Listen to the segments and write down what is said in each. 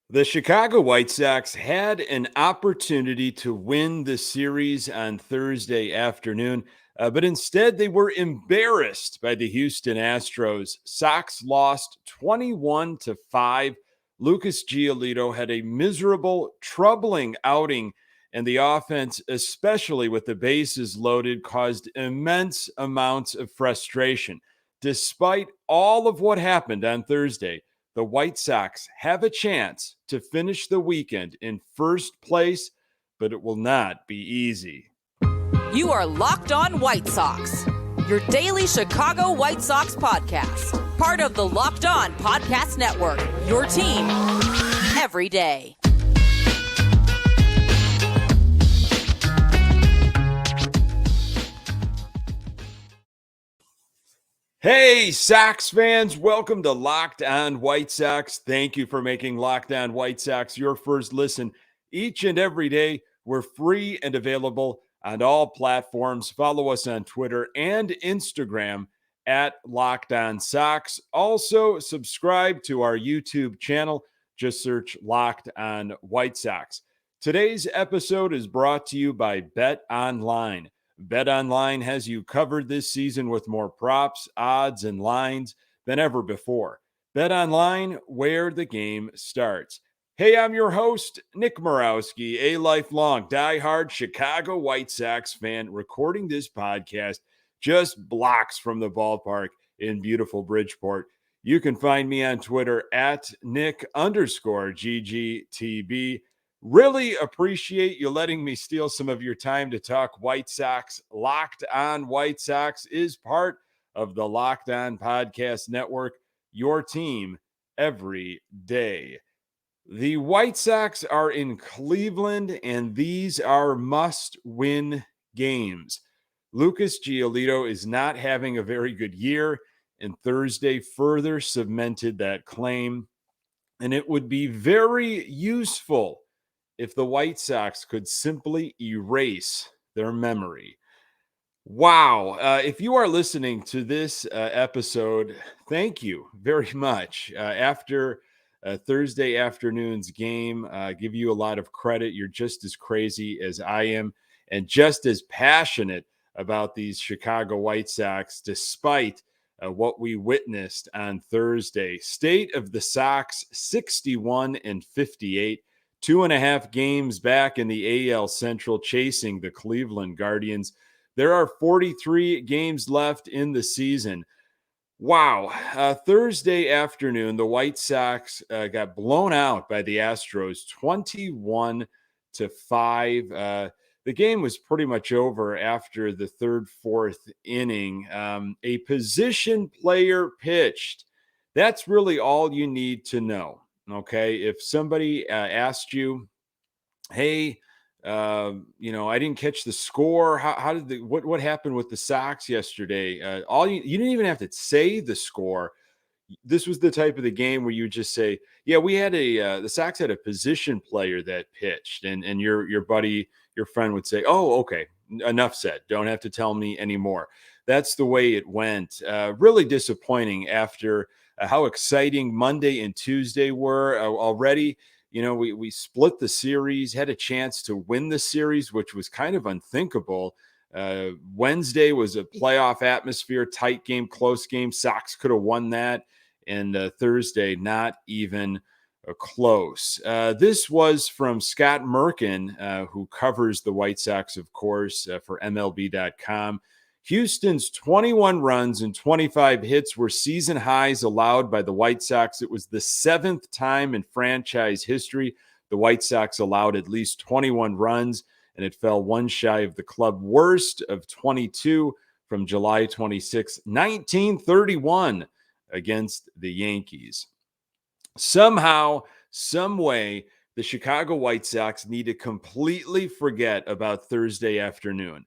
The Chicago White Sox had an opportunity to win the series on Thursday afternoon, but instead they were embarrassed by the Houston Astros. Sox lost 21-5. Lucas Giolito had a miserable, troubling outing, and the offense, especially with the bases loaded, caused immense amounts of frustration. Despite all of what happened on Thursday, the White Sox have a chance to finish the weekend in first place, but it will not be easy. You are Locked On White Sox, your daily Chicago White Sox podcast, part of the Locked On Podcast Network, your team every day. Hey, Sox fans, welcome to Locked On White Sox. Thank you for making Locked On White Sox your first listen each and every day. We're free and available on all platforms. Follow us on Twitter and Instagram at Locked On Sox. Also, subscribe to our YouTube channel. Just search Locked On White Sox. Today's episode is brought to you by BetOnline. BetOnline has you covered this season with more props, odds, and lines than ever before. BetOnline, where the game starts. Hey, I'm your host, Nick Morawski, a lifelong diehard Chicago White Sox fan, recording this podcast just blocks from the ballpark in beautiful Bridgeport. You can find me on Twitter at Nick_GGTB. Really appreciate you letting me steal some of your time to talk White Sox. Locked On White Sox is part of the Locked On Podcast Network, your team every day. The White Sox are in Cleveland, and these are must-win games. Lucas Giolito is not having a very good year, and Thursday further cemented that claim. And it would be very useful if the White Sox could simply erase their memory. Wow. If you are listening to this episode, thank you very much. After Thursday afternoon's game, give you a lot of credit. You're just as crazy as I am and just as passionate about these Chicago White Sox, despite what we witnessed on Thursday. State of the Sox, 61-58. 2.5 games back in the AL Central, chasing the Cleveland Guardians. There are 43 games left in the season. Wow. Thursday afternoon, the White Sox got blown out by the Astros 21-5. The game was pretty much over after the third, fourth inning. A position player pitched. That's really all you need to know. Okay. If somebody asked you, hey, I didn't catch the score. How did what happened with the Sox yesterday? You didn't even have to say the score. This was the type of the game where you just say, yeah, we had the Sox had a position player that pitched, and your buddy, your friend would say, oh, okay, enough said. Don't have to tell me anymore. That's the way it went. Really disappointing after how exciting Monday and Tuesday were already. We split the series, had a chance to win the series, which was kind of unthinkable. Wednesday was a playoff atmosphere, tight game, close game. Sox could have won that. And Thursday, not even close. This was from Scott Merkin, who covers the White Sox, of course, for MLB.com. Houston's 21 runs and 25 hits were season highs allowed by the White Sox. It was the 7th time in franchise history the White Sox allowed at least 21 runs, and it fell one shy of the club worst of 22 from July 26, 1931 against the Yankees. Somehow, some way, the Chicago White Sox need to completely forget about Thursday afternoon.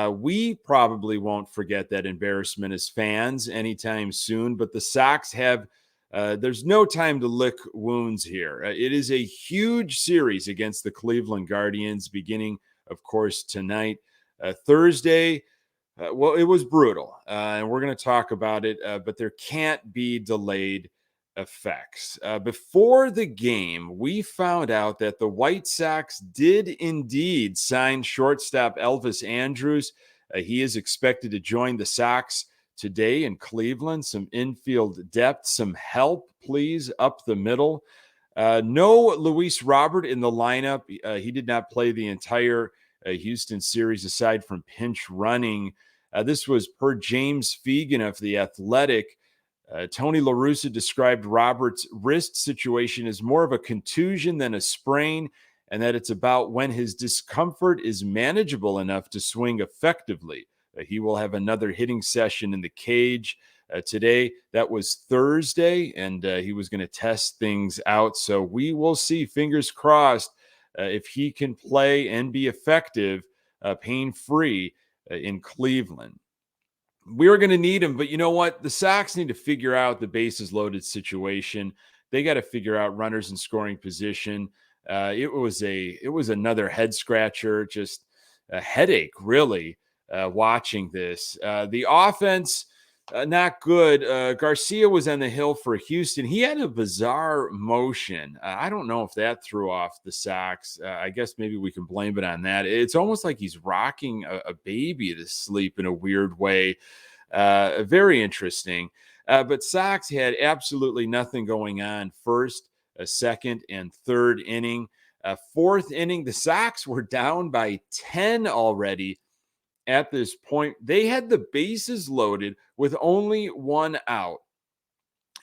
We probably won't forget that embarrassment as fans anytime soon, but the Sox have, there's no time to lick wounds here. It is a huge series against the Cleveland Guardians, beginning, of course, tonight. Thursday, it was brutal, and we're going to talk about it, but there can't be delayed effects. Before the game, we found out that the White Sox did indeed sign shortstop Elvis Andrus. He is expected to join the Sox today in Cleveland. Some infield depth, some help, please, up the middle. No Luis Robert in the lineup. He did not play the entire Houston series aside from pinch running. This was per James Fegan of The Athletic. Tony La Russa described Roberts' wrist situation as more of a contusion than a sprain, and that it's about when his discomfort is manageable enough to swing effectively. He will have another hitting session in the cage today. That was Thursday, and he was going to test things out. So we will see, fingers crossed, if he can play and be effective, pain-free in Cleveland. We are going to need him, but you know what? The Sox need to figure out the bases loaded situation. They got to figure out runners in scoring position. It was another head scratcher, just a headache, really, watching this. The offense, not good. Garcia was on the hill for Houston. He had a bizarre motion. I don't know if that threw off the Sox. I guess maybe we can blame it on that. It's almost like he's rocking a baby to sleep in a weird way. Very interesting. But Sox had absolutely nothing going on first, second, and third inning. Fourth inning, the Sox were down by 10 already. At this point, they had the bases loaded with only one out.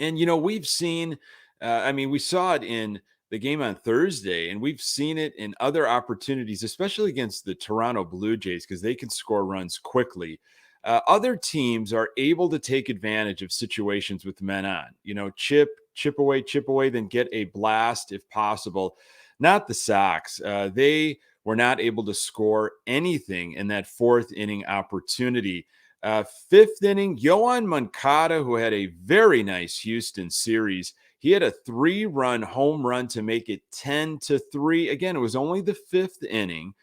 And, we've seen, we saw it in the game on Thursday, and we've seen it in other opportunities, especially against the Toronto Blue Jays, because they can score runs quickly. Other teams are able to take advantage of situations with men on, chip away, then get a blast if possible. Not the Sox. They were not able to score anything in that fourth inning opportunity. Fifth inning, Yoan Moncada, who had a very nice Houston series, he had a 3-run home run to make it 10-3. Again, it was only the fifth inning.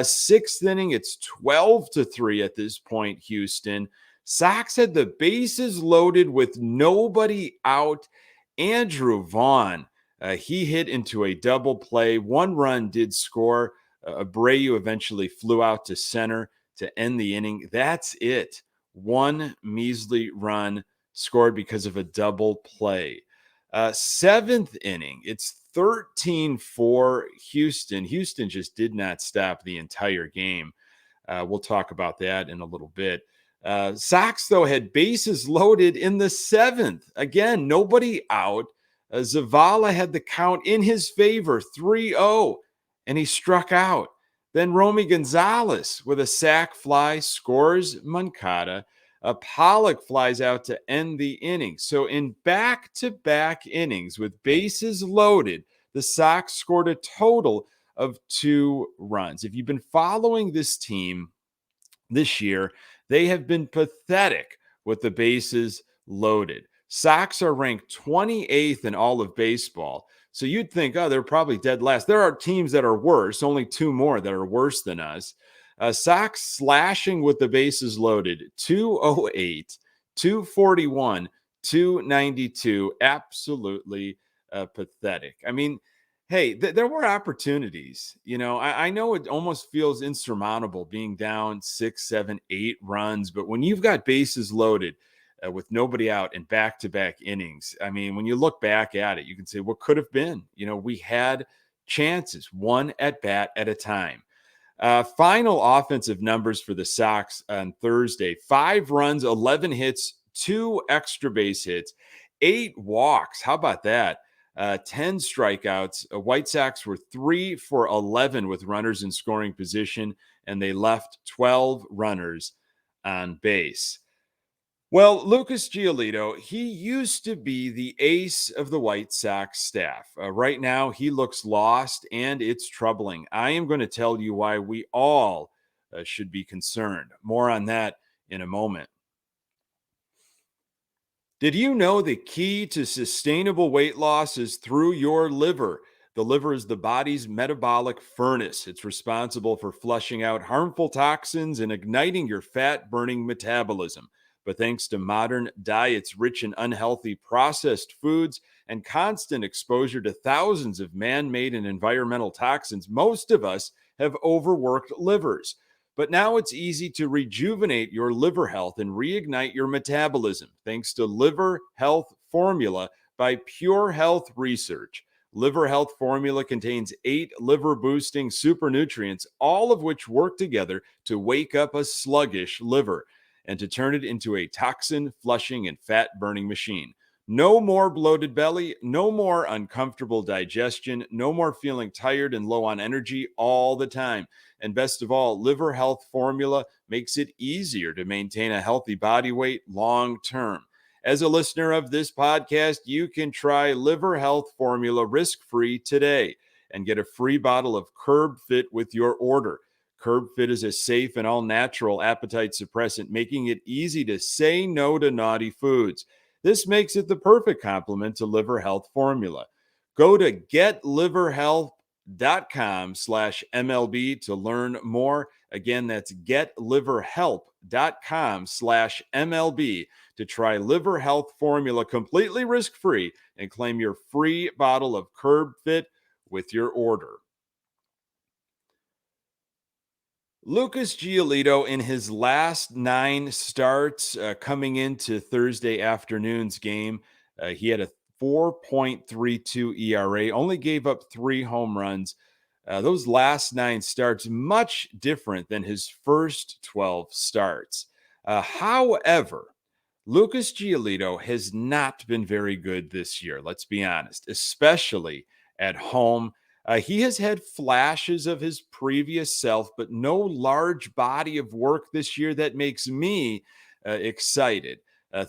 Sixth inning, it's 12-3 at this point, Houston. Sox had the bases loaded with nobody out. Andrew Vaughn, he hit into a double play. 1 run did score. Abreu eventually flew out to center to end the inning. That's it. 1 measly run scored because of a double play. Seventh inning, it's 13-4 Houston. Houston just did not stop the entire game. We'll talk about that in a little bit. Sox, though, had bases loaded in the seventh. Again, nobody out. Zavala had the count in his favor, 3-0. And he struck out. Then Romy Gonzalez with a sac fly scores Moncada. Pollock flies out to end the inning. So in back-to-back innings with bases loaded, the Sox scored a total of 2 runs. If you've been following this team this year, they have been pathetic with the bases loaded. Sox are ranked 28th in all of baseball. So you'd think, they're probably dead last. There are teams that are worse, only 2 more that are worse than us. Sox slashing with the bases loaded, 208, 241, 292. Absolutely pathetic. I mean, hey, there were opportunities. I know it almost feels insurmountable being down 6, 7, 8 runs, but when you've got bases loaded, with nobody out in back-to-back innings. I mean, when you look back at it, you can say, what could have been? We had chances, one at bat at a time. Final offensive numbers for the Sox on Thursday: 5 runs, 11 hits, 2 extra base hits, 8 walks. How about that? 10 strikeouts. White Sox were 3 for 11 with runners in scoring position, and they left 12 runners on base. Well, Lucas Giolito, he used to be the ace of the White Sox staff. Right now, he looks lost, and it's troubling. I am going to tell you why we all should be concerned. More on that in a moment. Did you know the key to sustainable weight loss is through your liver? The liver is the body's metabolic furnace. It's responsible for flushing out harmful toxins and igniting your fat-burning metabolism. But thanks to modern diets rich in unhealthy processed foods and constant exposure to thousands of man-made and environmental toxins, most of us have overworked livers. But now it's easy to rejuvenate your liver health and reignite your metabolism thanks to Liver Health Formula by Pure Health Research. Liver Health Formula contains 8 liver boosting super nutrients, all of which work together to wake up a sluggish liver and to turn it into a toxin flushing and fat burning machine. No more bloated belly, no more uncomfortable digestion, no more feeling tired and low on energy all the time. And best of all, Liver Health Formula makes it easier to maintain a healthy body weight long term. As a listener of this podcast, you can try Liver Health Formula risk-free today and get a free bottle of Curb Fit with your order. Curb Fit is a safe and all-natural appetite suppressant, making it easy to say no to naughty foods. This makes it the perfect complement to Liver Health Formula. Go to getliverhealth.com/MLB to learn more. Again, that's getliverhealth.com/MLB to try Liver Health Formula completely risk-free and claim your free bottle of Curb Fit with your order. Lucas Giolito, in his last 9 starts coming into Thursday afternoon's game, he had a 4.32 ERA, only gave up 3 home runs. Those last 9 starts, much different than his first 12 starts. However, Lucas Giolito has not been very good this year, let's be honest, especially at home. He has had flashes of his previous self, but no large body of work this year that makes me excited.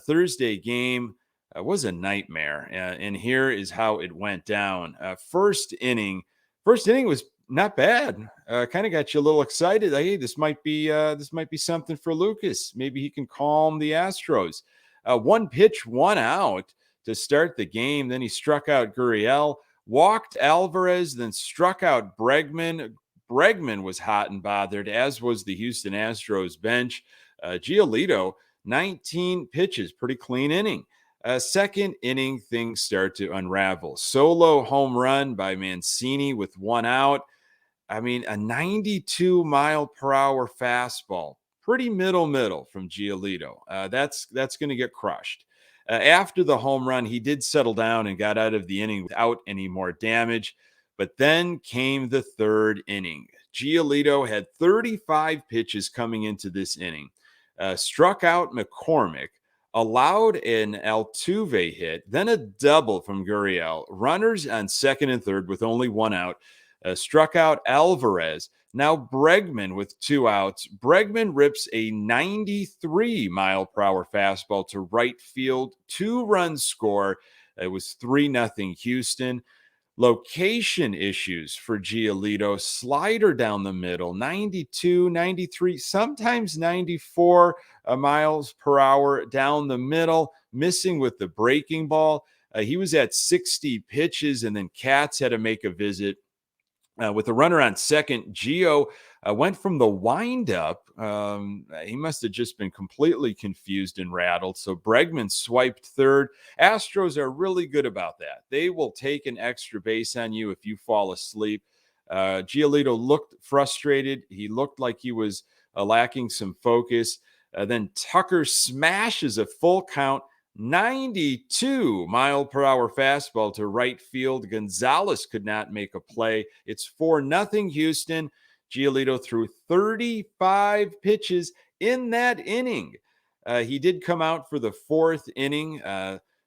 Thursday game was a nightmare, and here is how it went down. First inning was not bad. Kind of got you a little excited. Hey, this might be something for Lucas. Maybe he can calm the Astros. One pitch, 1 out to start the game. Then he struck out Gurriel, walked Alvarez, then struck out Bregman. Bregman was hot and bothered, as was the Houston Astros bench. Giolito, 19 pitches, pretty clean inning. Second inning, things start to unravel. Solo home run by Mancini with 1 out. I mean, a 92 mile per hour fastball, pretty middle from Giolito. That's going to get crushed. After the home run, he did settle down and got out of the inning without any more damage. But then came the third inning. Giolito had 35 pitches coming into this inning, struck out McCormick, allowed an Altuve hit, then a double from Gurriel, runners on second and third with only 1 out, struck out Alvarez. Now Bregman with 2 outs. Bregman rips a 93 mile per hour fastball to right field, 2-run score. It was 3-0 Houston. Location issues for Giolito. Slider down the middle, 92, 93, sometimes 94 miles per hour down the middle, missing with the breaking ball. He was at 60 pitches, and then Katz had to make a visit. With a runner on second, Gio went from the windup. He must have just been completely confused and rattled. So Bregman swiped third. Astros are really good about that. They will take an extra base on you if you fall asleep. Giolito looked frustrated. He looked like he was lacking some focus. Then Tucker smashes a full count 92 mile per hour fastball to right field. Gonzalez could not make a play. It's 4-0 Houston. Giolito threw 35 pitches in that inning. He did come out for the 4th inning.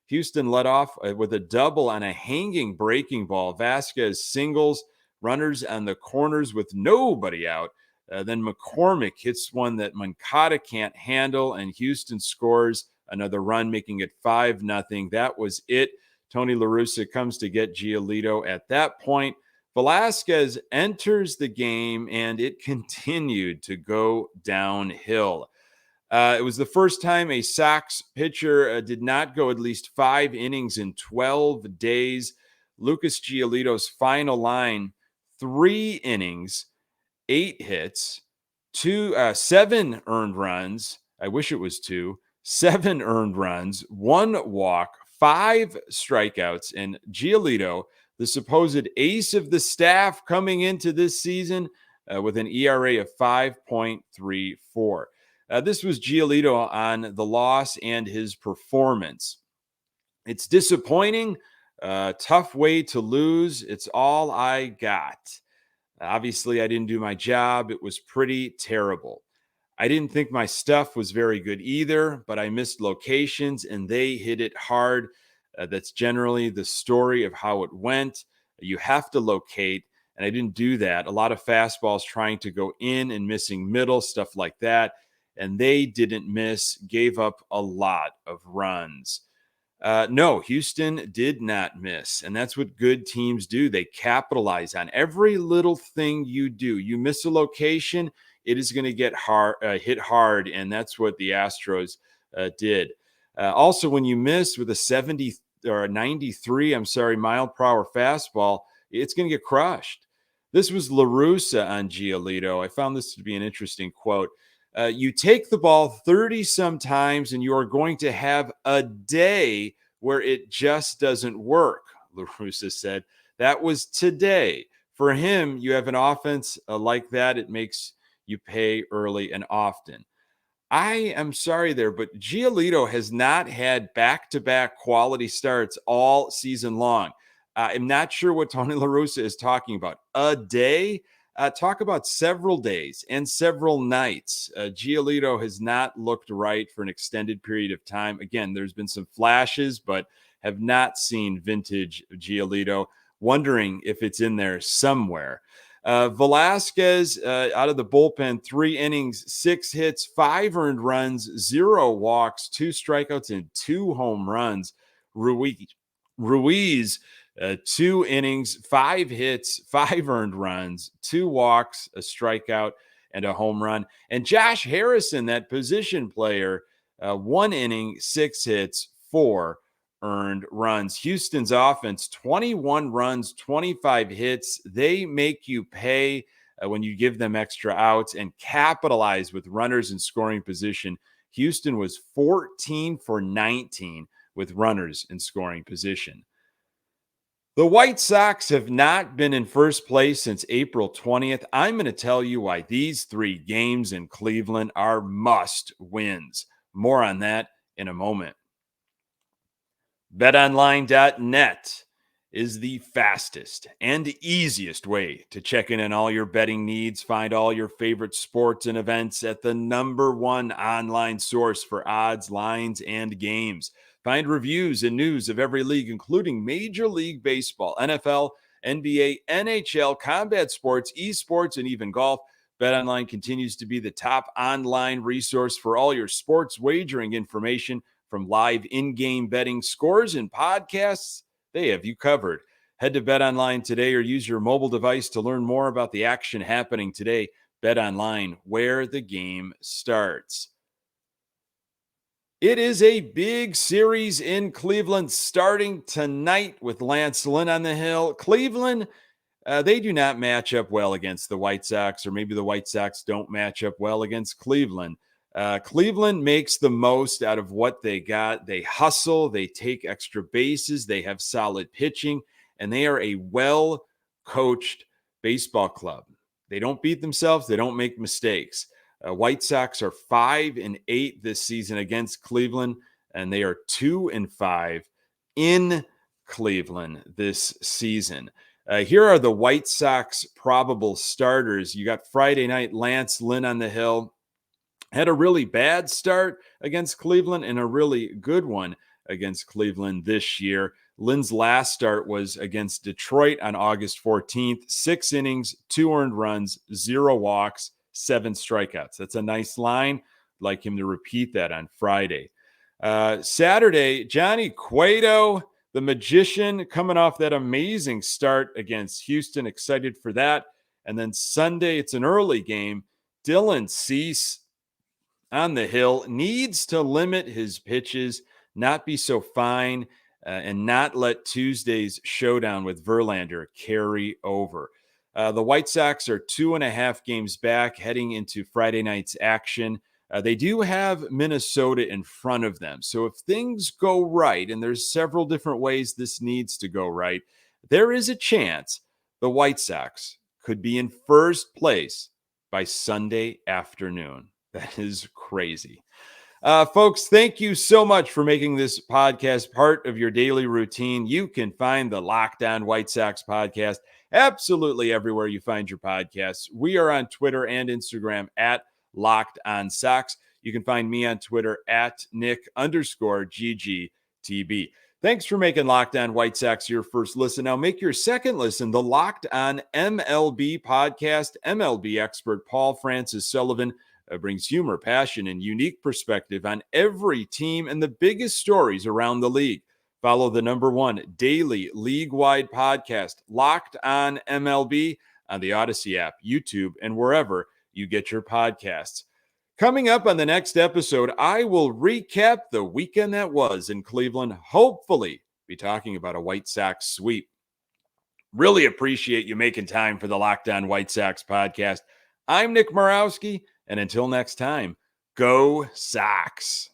Houston led off with a double on a hanging breaking ball. Vasquez singles, runners on the corners with nobody out. Then McCormick hits one that Moncada can't handle, and Houston scores another run, making it 5-0. That was it. Tony La Russa comes to get Giolito at that point. Velasquez enters the game, and it continued to go downhill. It was the first time a Sox pitcher did not go at least 5 innings in 12 days. Lucas Giolito's final line, 3 innings, 8 hits, 7 earned runs. I wish it was 2. 7 earned runs, 1 walk, 5 strikeouts, and Giolito, the supposed ace of the staff coming into this season, with an ERA of 5.34. This was Giolito on the loss and his performance. It's disappointing. Tough way to lose. It's all I got. Obviously, I didn't do my job. It was pretty terrible. I didn't think my stuff was very good either, but I missed locations and they hit it hard. That's generally the story of how it went. You have to locate, and I didn't do that. A lot of fastballs trying to go in and missing middle, stuff like that. And they didn't miss, gave up a lot of runs. No, Houston did not miss. And that's what good teams do. They capitalize on every little thing you do. You miss a location, it is going to get hit hard. And that's what the Astros did. Also, when you miss with a 70 or a 93, mile per hour fastball, it's going to get crushed. This was La Russa on Giolito. I found this to be an interesting quote. You take the ball 30 some times and you are going to have a day where it just doesn't work, La Russa said. That was today. For him, you have an offense like that. It makes you pay early and often. I am sorry there, but Giolito has not had back-to-back quality starts all season long. I'm not sure what Tony La Russa is talking about. A day? Talk about several days and several nights. Giolito has not looked right for an extended period of time. Again, there's been some flashes, but have not seen vintage Giolito. Wondering if it's in there somewhere. Velasquez out of the bullpen, 3 innings, 6 hits, 5 earned runs, 0 walks, 2 strikeouts, and 2 home runs. Ruiz 2 innings, 5 hits, 5 earned runs, 2 walks, a strikeout, and a home run. And Josh Harrison, that position player, 1 inning, 6 hits, 4 earned runs. Houston's offense, 21 runs, 25 hits. They make you pay when you give them extra outs and capitalize with runners in scoring position. Houston was 14 for 19 with runners in scoring position. The White Sox have not been in first place since April 20th. I'm going to tell you why these 3 games in Cleveland are must wins. More on that in a moment. BetOnline.net is the fastest and easiest way to check in on all your betting needs. Find all your favorite sports and events at the #1 online source for odds, lines, and games. Find reviews and news of every league, including Major League Baseball, NFL, NBA, NHL, combat sports, esports, and even golf. BetOnline continues to be the top online resource for all your sports wagering information. From live in-game betting scores and podcasts, they have you covered. Head to BetOnline today or use your mobile device to learn more about the action happening today. BetOnline, where the game starts. It is a big series in Cleveland starting tonight with Lance Lynn on the hill. Cleveland, they do not match up well against the White Sox, or maybe the White Sox don't match up well against Cleveland. Cleveland makes the most out of what they got. They hustle, they take extra bases, they have solid pitching, and they are a well-coached baseball club. They don't beat themselves, they don't make mistakes. White Sox are 5-8 this season against Cleveland, and they are 2-5 in Cleveland this season. Here are the White Sox probable starters. You got Friday night, Lance Lynn on the hill. Had a really bad start against Cleveland and a really good one against Cleveland this year. Lynn's last start was against Detroit on August 14th. 6 innings, 2 earned runs, 0 walks, 7 strikeouts. That's a nice line. I'd like him to repeat that on Friday. Saturday, Johnny Cueto, the magician, coming off that amazing start against Houston. Excited for that. And then Sunday, it's an early game. Dylan Cease on the hill needs to limit his pitches, not be so fine, and not let Tuesday's showdown with Verlander carry over. The White Sox are 2.5 games back heading into Friday night's action. They do have Minnesota in front of them. So if things go right, and there's several different ways this needs to go right, there is a chance the White Sox could be in first place by Sunday afternoon. That is crazy. Folks, thank you so much for making this podcast part of your daily routine. You can find the Locked On White Sox podcast absolutely everywhere you find your podcasts. We are on Twitter and Instagram at Locked On Sox. You can find me on Twitter at Nick_GGTB. Thanks for making Locked On White Sox your first listen. Now make your second listen the Locked On MLB podcast. MLB expert Paul Francis Sullivan brings humor, passion, and unique perspective on every team and the biggest stories around the league. Follow the #1 daily league-wide podcast, Locked On MLB, on the Odyssey app, YouTube, and wherever you get your podcasts. Coming up on the next episode, I will recap the weekend that was in Cleveland, hopefully be talking about a White Sox sweep. Really appreciate you making time for the Locked On White Sox podcast. I'm Nick Morawski, and until next time, go Sox.